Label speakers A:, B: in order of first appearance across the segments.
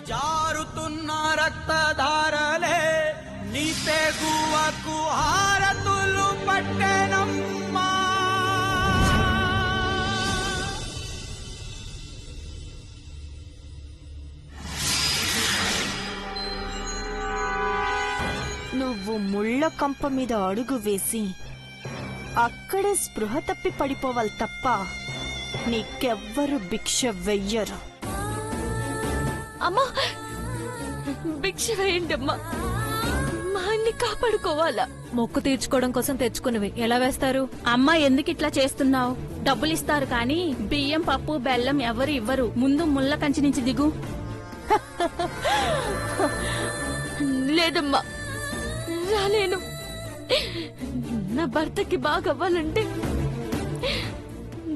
A: జారుతున్న రక్తధారలే నీ తెగువకు హారతులు పట్టెనమ్మా.
B: నువ్వు ముళ్ళ కంప మీద అడుగు వేసి అక్కడే స్పృహ తప్పి పడిపోవాలి తప్ప నీకెవ్వరు భిక్ష వెయ్యరు.
C: అమ్మా, భిక్ష వేయండి అమ్మా, మా అన్ని కాపాడుకోవాలా.
D: మొక్కు తీర్చుకోవడం కోసం తెచ్చుకున్నవి ఎలా వేస్తారు?
C: అమ్మా, ఎందుకు ఇట్లా చేస్తున్నావు? డబ్బులు ఇస్తారు కానీ బియ్యం, పప్పు, బెల్లం ఎవరు ఇవ్వరు. ముందు ముళ్ళ కంచి నుంచి దిగు. లేదమ్మా, రాలేను. నా భర్తకి బాగవ్వాలంటే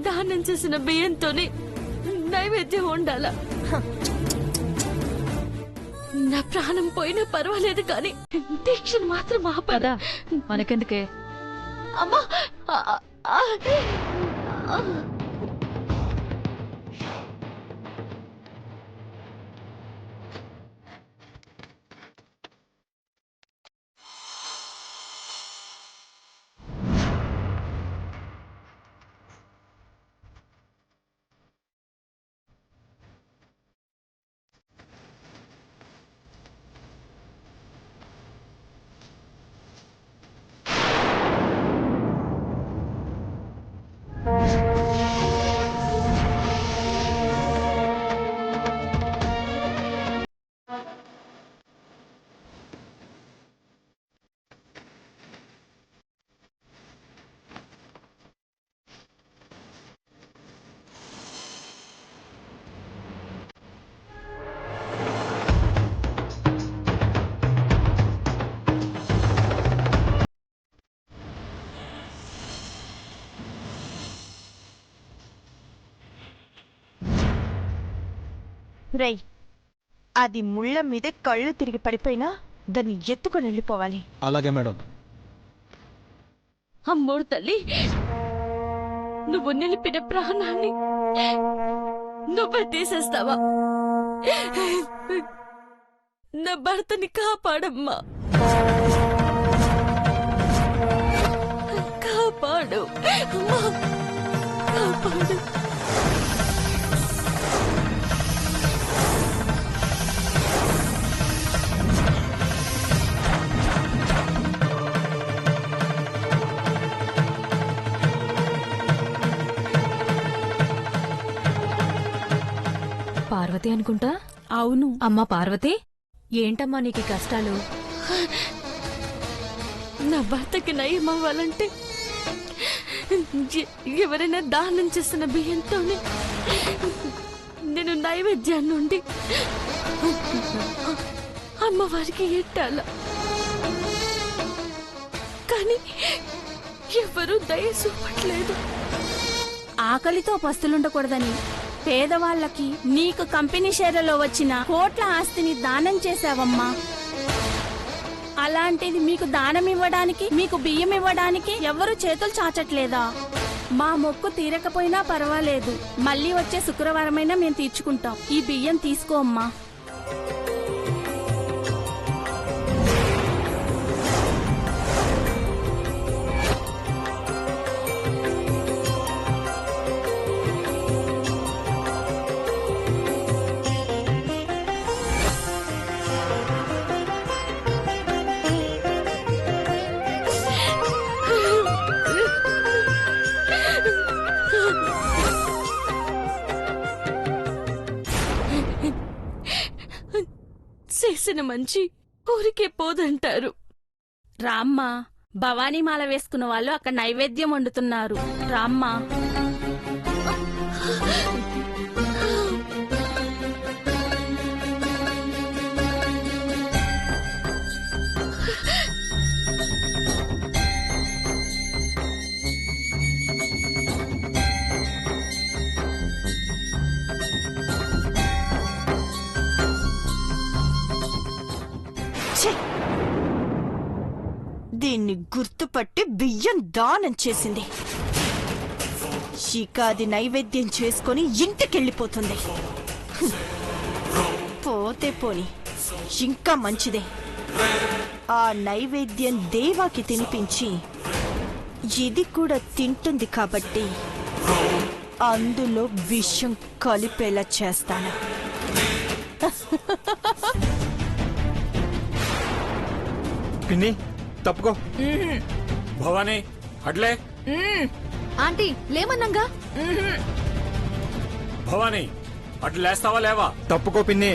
C: దానం చేసిన బియ్యంతోనే నైవేద్యం ఉండాల. నా ప్రాణం పోయినా పర్వాలేదు కానీ దీక్షను మాత్రం ఆపదా.
D: మనకెందుకే?
C: అమ్మా,
B: రేయ్, అది ముళ్ళ మీదే కళ్ళు తిరిగి పడిపోయినా దాన్ని ఎత్తుకొని వెళ్ళిపోవాలి.
E: అలాగే మేడం.
C: అమ్మోడు తల్లి, నువ్వు నిలిపిన ప్రాణాన్ని నువ్వే తీసేస్తావా? నా భర్తని కాపాడమ్మా, కాపాడు అమ్మా, కాపాడు.
D: పార్వతి అనుకుంటా.
C: అవును
D: అమ్మా పార్వతి, ఏంటమ్మా నీకు ఈ కష్టాలు?
C: నా భర్తకి నయం అవ్వాలంటే ఎవరైనా దానం చేసిన బియ్యంతోనే నేను నైవేద్యాన్ని నుండి అమ్మవారికి ఎట్టాల. కానీ ఎవరూ దయ చూపట్లేదు. ఆకలితో పస్తులుండకూడదని పేదవాళ్లకి నీకు కంపెనీ షేర్లలో వచ్చిన కోట్ల ఆస్తిని దానం చేశావమ్మా. అలాంటిది మీకు దానం ఇవ్వడానికి, మీకు బియ్యం ఇవ్వడానికి ఎవరు చేతులు చాచట్లేదా? మా మొక్కు తీరకపోయినా పర్వాలేదు, మళ్ళీ వచ్చే శుక్రవారమైనా మేము తీర్చుకుంటాం. ఈ బియ్యం తీసుకో అమ్మా. చేసిన మంచి ఊరికే పోదంటారు. రామ్మా, భవానీమాల వేసుకున్న వాళ్ళు అక్కడ నైవేద్యం వండుతున్నారు. రామ్మా.
B: దీన్ని గుర్తుపట్టి బియ్యం దానం చేసింది. ఇక అది నైవేద్యం చేసుకుని ఇంటికెళ్ళిపోతుంది. పోతే పోని, ఇంకా మంచిదే. ఆ నైవేద్యం దేవాకి తినిపించి ఇది కూడా తింటుంది కాబట్టి అందులో విషం కలిపేలా చేస్తాను.
E: పిన్ని తప్పుకో.
F: భవానీ అట్లే.
D: ఆంటీ లేమన్నంగా.
F: భవానీ అట్లు లేస్తావా లేవా?
E: తప్పుకో పిన్ని.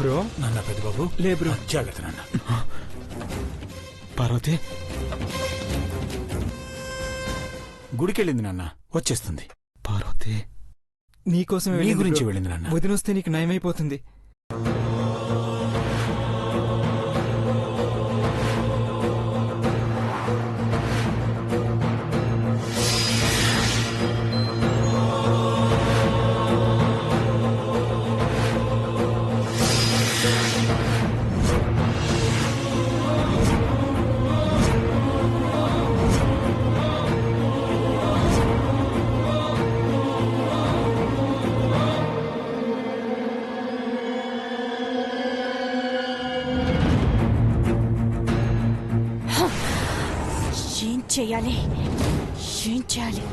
E: బ్రో
F: నాన్న పెద్ద బాబు
E: లే బ్రో.
F: జాగ్రత్త నాన్న.
E: పార్వతి
F: గుడికెళ్ళింది నాన్న, వచ్చేస్తుంది.
E: పార్వతి నీకోసం
F: నీ గురించి వెళ్ళింది నాన్న.
E: వదినొస్తే నీకు నయమైపోతుంది.
B: చేయాలి, ఏం చేయాలి?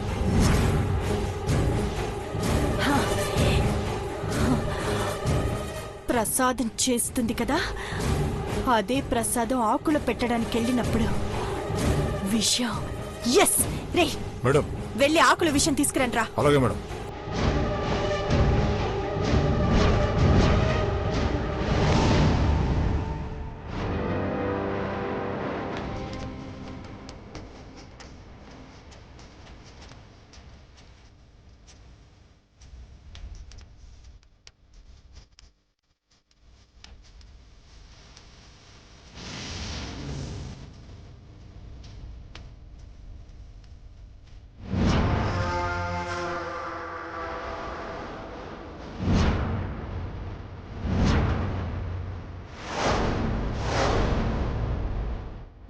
B: ప్రసాదం చేస్తుంది కదా, అదే ప్రసాదం ఆకులు పెట్టడానికి వెళ్ళినప్పుడు విషయం. ఎస్ రే
E: మేడం
B: వెళ్ళి ఆకుల విషయం తీసుకురండి రా.
E: అలాగే మేడం.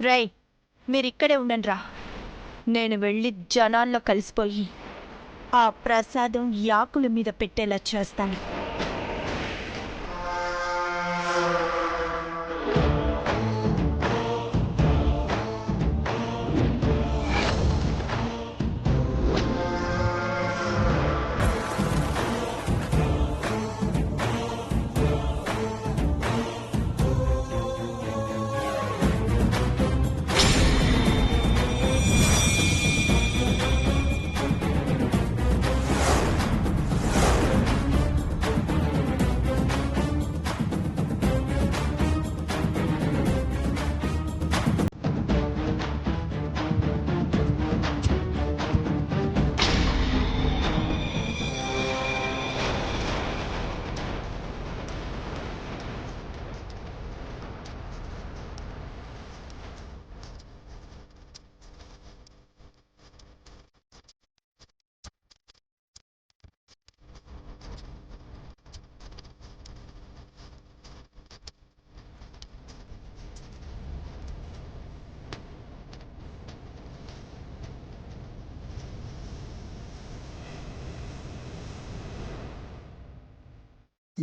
B: రై మీరిక్కడే ఉండండి రా. నేను వెళ్ళి జనాల్లో కలిసిపోయి ఆ ప్రసాదం యాకుల మీద పెట్టేలా చేస్తాను.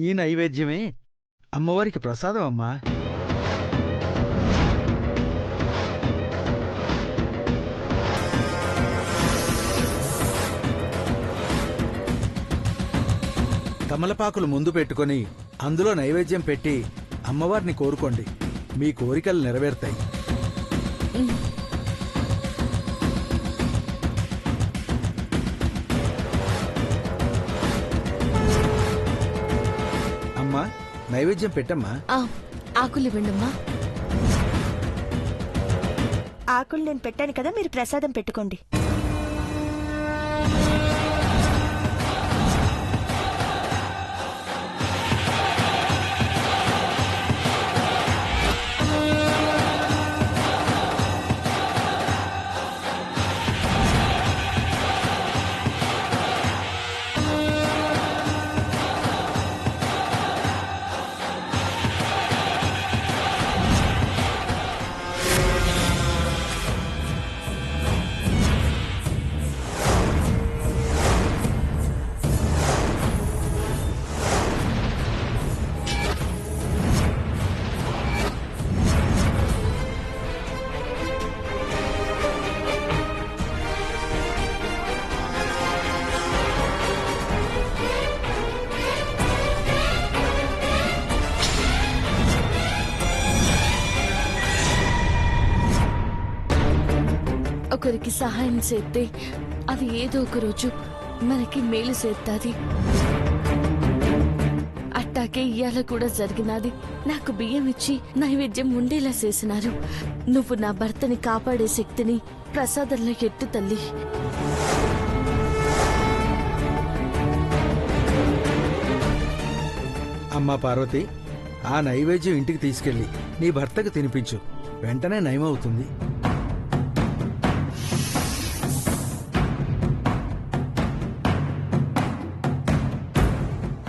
G: ఈ నైవేద్యమే అమ్మవారికి ప్రసాదం అమ్మా. తమలపాకులు ముందు పెట్టుకొని అందులో నైవేద్యం పెట్టి అమ్మవారిని కోరుకోండి, మీ కోరికలు నెరవేరుతాయి. అమ్మా నైవేద్యం పెట్టమ్మా.
D: ఆకులు ఇవ్వండమ్మా.
B: ఆకులు నేను పెట్టాను కదా, మీరు ప్రసాదం పెట్టుకోండి.
D: ఒకరికి సహాయం చేస్తే అది ఏదో ఒక రోజు మనకి మేలు చేస్తుంది. అట్టాకే ఇయ్యాల కూడా జరిగినది. నాకు బియ్యం ఇచ్చి నైవేద్యం ఉండేలా చేసినారు. నువ్వు నా భర్తని కాపాడే శక్తిని ప్రసాదంలో ఎట్టు తల్లి.
G: అమ్మా పార్వతి, ఆ నైవేద్యం ఇంటికి తీసుకెళ్ళి నీ భర్తకు తినిపించు. వెంటనే నయమవుతుంది.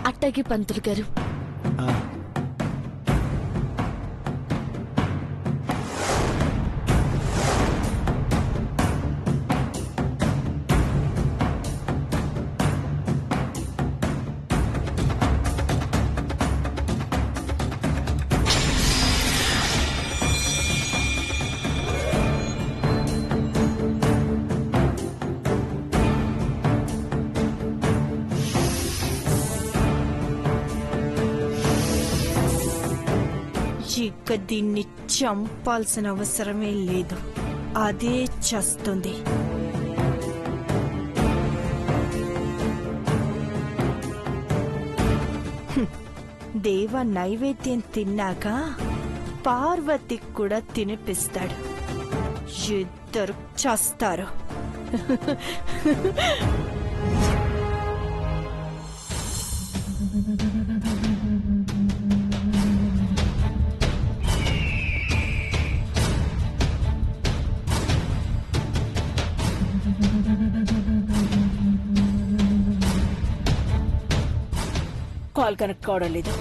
D: అట్టాగే పంతులు గారు.
G: ఆ,
B: ఇక దీన్ని చంపాల్సిన అవసరమే లేదు. అదే చస్తుంది. దేవ నైవేద్యం తిన్నాక పార్వతికి కూడా తినిపిస్తాడు. ఇద్దరు చస్తారు.
H: కాల్ కనెక్ట్ కావడం లేదు.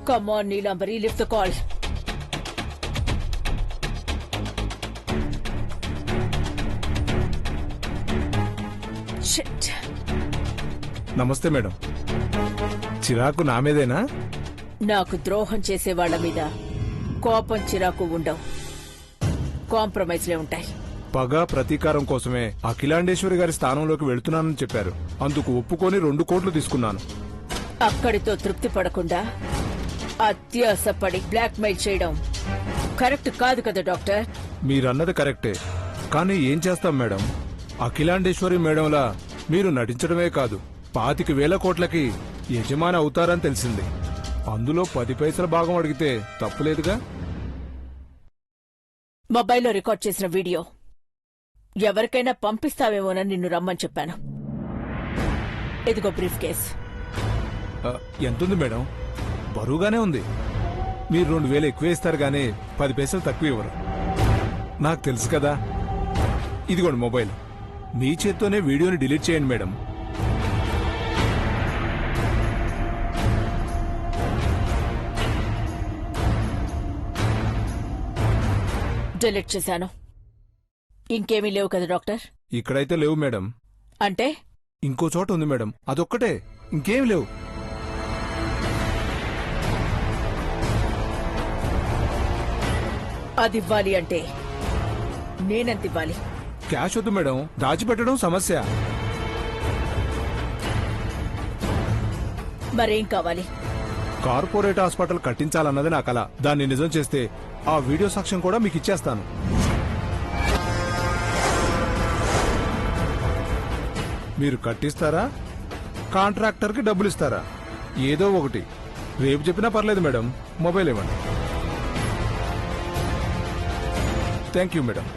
H: Come on Neelambari, lift the call. Shit.
I: నమస్తే మేడం. చిరాకు నా మీదేనా?
H: నాకు ద్రోహం చేసే వాళ్ళ మీద కోపం చిరాకు ఉండవు, కాంప్రమైజ్లే ఉంటాయి.
I: పగ ప్రతీకారం కోసమే అఖిలాండేశ్వరి గారి స్థానంలోకి వెళ్తున్నానని చెప్పారు. అందుకు ఒప్పుకొని 2 కోట్లు తీసుకున్నాను.
H: అక్కడితో తృప్తి పడకుండా అత్యాసపడి బ్లాక్ మెయిల్ చేయడం కరెక్ట్ కాదు కదా డాక్టర్.
I: మీరన్నది కరెక్టే, కానీ ఏం చేస్తాం మేడం? అఖిలాండేశ్వరి మేడంలా మీరు నటించడమే కాదు 25,000 కోట్లకి యజమాని అవుతారని తెలిసింది. అందులో 10 పైసల భాగం అడిగితే తప్పులేదుగా.
H: మొబైల్లో రికార్డ్ చేసిన వీడియో ఎవరికైనా పంపిస్తావేమోనని నిన్ను రమ్మని చెప్పాను. ఇదిగో బ్రీఫ్ కేస్.
I: ఎంతుంది మేడం? బరువుగానే ఉంది. మీరు 2,000 ఎక్కువ ఇస్తారు గానీ 10 పైసలు తక్కువ ఇవ్వరు. నాకు తెలుసు కదా. ఇదిగోండి మొబైల్. మీ చేత్తోనే వీడియోని డిలీట్ చేయండి మేడం.
H: డిలీట్ చేశాను. ఇంకేమీ లేవు కదా డాక్టర్?
I: ఇక్కడైతే లేవు మేడం.
H: అంటే
I: ఇంకో చోట ఉంది మేడం, అదొక్కటే, ఇంకేం లేవు.
H: అది ఇవ్వాలి అంటే నేనెంత ఇవ్వాలి?
I: క్యాష్ వద్దు మేడం, దాచిపెట్టడం సమస్య.
H: మరేం కావాలి?
I: కార్పొరేట్ హాస్పిటల్ కట్టించాలన్నది నా కల. దాన్ని నిజం చేస్తే ఆ వీడియో సాక్ష్యం కూడా మీకు ఇచ్చేస్తాను. మీరు కట్టిస్తారా, కాంట్రాక్టర్కి డబ్బులు ఇస్తారా? ఏదో ఒకటి. రేపు చెప్పినా పర్లేదు మేడం. మొబైల్ ఇవ్వండి. Thank you madam.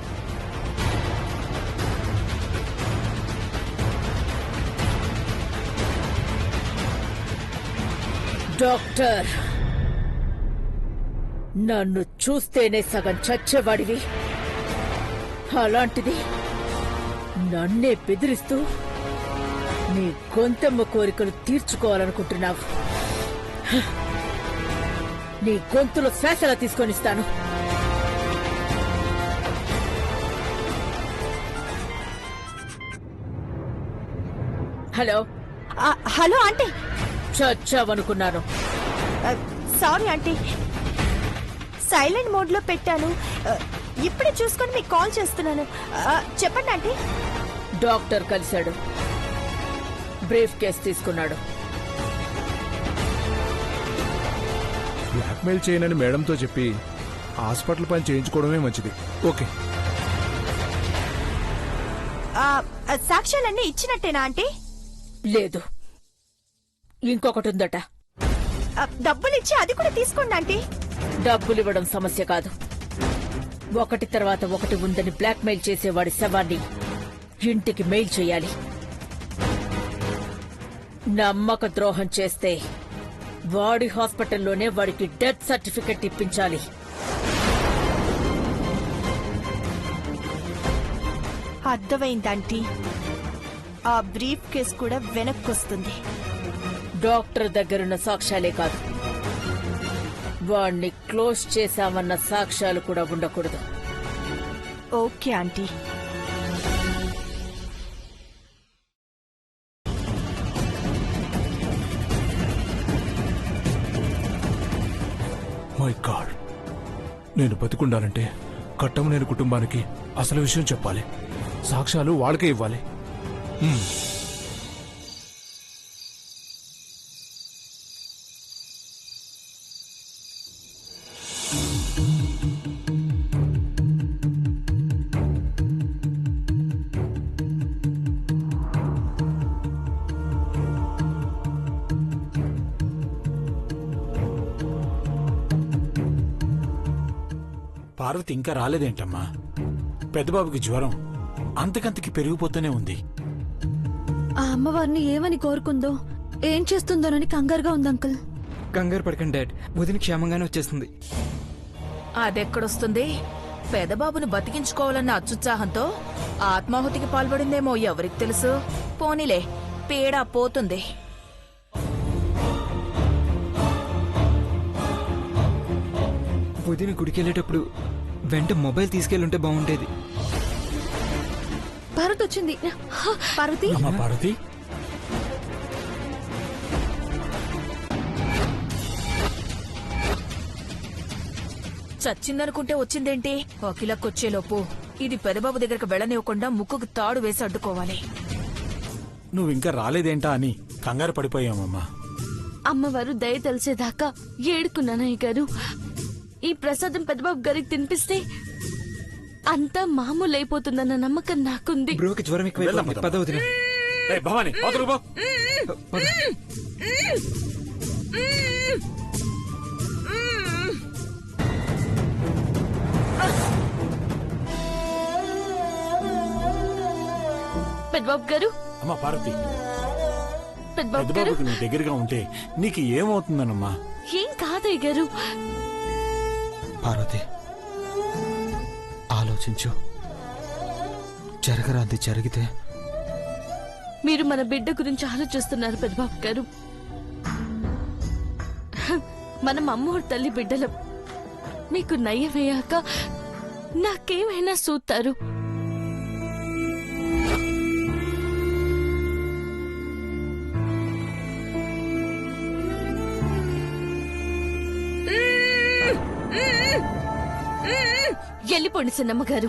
H: డాక్టర్, నన్ను చూస్తేనే సగం చచ్చేవాడివి. అలాంటిది నన్నే బెదిరిస్తూ నీ గొంతెమ్మ కోరికలు తీర్చుకోవాలనుకుంటున్నావు. నీ గొంతులో శ్వాసలా తీసుకొనిస్తాను. హలో.
B: Hello aunty.
H: చచ్చావనుకున్నాను.
B: సారీ ఆంటీ, సైలెంట్ మోడ్ లో పెట్టాను. ఇప్పుడే చూసుకొని మీకు కాల్ చేస్తున్నాను. చెప్పండి ఆంటీ.
H: డాక్టర్ కలిశాడు, బ్రీఫ్ కేస్ తీసుకున్నాడు.
I: బ్లాక్మెయిల్ చేయనని మేడంతో చెప్పి హాస్పిటల్ పని చేయించుకోవడమే మంచిది. ఓకే.
B: సాక్ష్యాలన్నీ ఇచ్చినట్టేనా ఆంటీ?
H: లేదు, ఇంకొకటి ఉందట.
B: డబ్బులిచ్చి అది కూడా తీసుకోండి ఆంటీ.
H: డబ్బులివ్వడం సమస్య కాదు. ఒకటి తర్వాత ఒకటి ఉందని బ్లాక్మెయిల్ చేసేవాడి శవాన్ని ఇంటికి మెయిల్ చేయాలి. నమ్మక ద్రోహం చేస్తే వాడి హాస్పిటల్లోనే వాడికి డెత్ సర్టిఫికెట్ ఇప్పించాలి.
B: అర్థమైందంటీ. ఆ బ్రీఫ్ కేస్ కూడా వెనక్కొస్తుంది.
H: డాక్టర్ దగ్గరున్న సాక్ష్యాలే కాదు, వాణ్ణి క్లోజ్ చేశామన్న సాక్ష్యాలు కూడా ఉండకూడదు.
B: Okay aunty.
I: మై గాడ్, నేను బతికుండాలంటే కట్టం లేని కుటుంబానికి అసలు విషయం చెప్పాలి. సాక్ష్యాలు వాళ్ళకే ఇవ్వాలి.
F: పార్వతి ఇంకా రాలేదేంటమ్మా? పెద్దబాబుకి జ్వరం అంతకంతకి పెరిగిపోతూనే ఉంది.
D: ఆ అమ్మవారిని ఏమని కోరుకుందో, ఏం చేస్తుందోనని కంగారుగా ఉంది అంకుల్.
E: కంగారు పడకండి డాడ్, వదిన క్షేమంగానే వచ్చేస్తుంది.
J: అదెక్కడొస్తుంది? పెదబాబును బతికించుకోవాలన్న అత్యుత్సాహంతో ఆత్మాహుతికి పాల్పడిందేమో, ఎవరికి తెలుసు. పోనీలే, పీడ పోతుంది.
E: వదిన గుడికెళ్ళేటప్పుడు వెంట మొబైల్ తీసుకెళ్ళుంటే బాగుండేది.
D: పార్వతి వచ్చింది. పార్వతి,
F: అమ్మా పార్వతి,
J: చచ్చిందనుకుంటే వచ్చిందేంటి? అఖిలకొచ్చేలోపు ఇది పెదబాబు దగ్గరకు వెళ్ళనివ్వకుండా ముక్కుకు తాడు వేసి అడ్డుకోవాలి.
F: నువ్వింకా రాలేదేంటా అని కంగారు పడిపోయామమ్మా.
D: అమ్మవారు దయ తెలిసేదాకా ఏడుకున్నానయ్య గారు. ఈ ప్రసాదం పెద్దబాబు గారికి తినిపిస్తే అంతా మామూలు అయిపోతుందన్న నమ్మకం నాకుంది.
E: బ్రోకి జ్వరం ఎక్కువ. పద వదిన.
F: ఏయ్ భవాని, అవతలకు పో.
E: పద.
D: పెద్దబాబు గారు,
F: అమ్మా పార్వతి,
D: పెద్దబాబు గారు,
F: పెద్దబాబుకి నువ్వు దగ్గరగా ఉంటే నీకు ఏమవుతుందనమ్మా?
D: ఏం కాదయ్య గారు.
E: పార్వతి, ఆలోచించు. జరగరాంది జరిగితే
D: మీరు మన బిడ్డ గురించి ఆలోచిస్తున్నారు పెద్దబాబు గారు. మనం అమ్మోడు తల్లి బిడ్డలం. మీకు నయ్యమయ్యాక నాకేమైనా సూతారు. వెళ్ళిపోండి చిన్నమ్మగారు.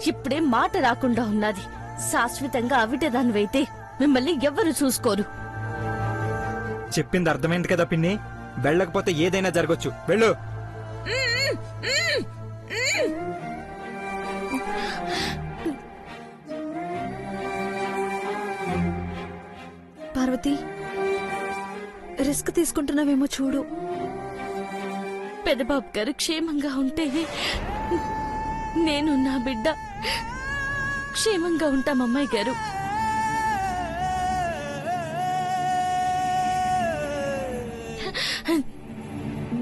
D: ఇప్పుడే మాట రాకుండా ఉన్నది. శాశ్వతంగా అవిటదానివైతే మిమ్మల్ని ఎవ్వరు చూసుకోరు.
E: చెప్పింది అర్థమైంది కదా పిన్ని. వెళ్ళకపోతే ఏదైనా జరగచ్చు. వెళ్ళు.
D: పార్వతి, రిస్క్ తీసుకుంటున్నావేమో చూడు. పెద్దబాబు గారు క్షేమంగా ఉంటేనే నేను నా బిడ్డ క్షేమంగా ఉంటాం అమ్మాయి గారు.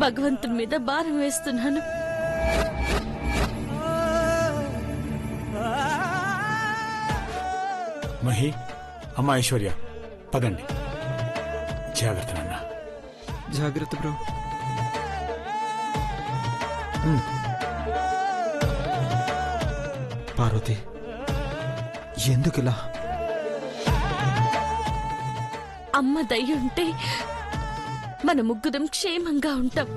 D: భగవంతుని మీద భారం వేస్తున్నాను.
F: మహి, అమ్మా ఐశ్వర్య, పదండి. జాగ్రత్త నాన్న.
E: జాగ్రత్త బ్రో. పార్వతి, ఎందుకిలా?
D: అమ్మ దయ్యుంటే మన ముగ్గురం క్షేమంగా ఉంటాం.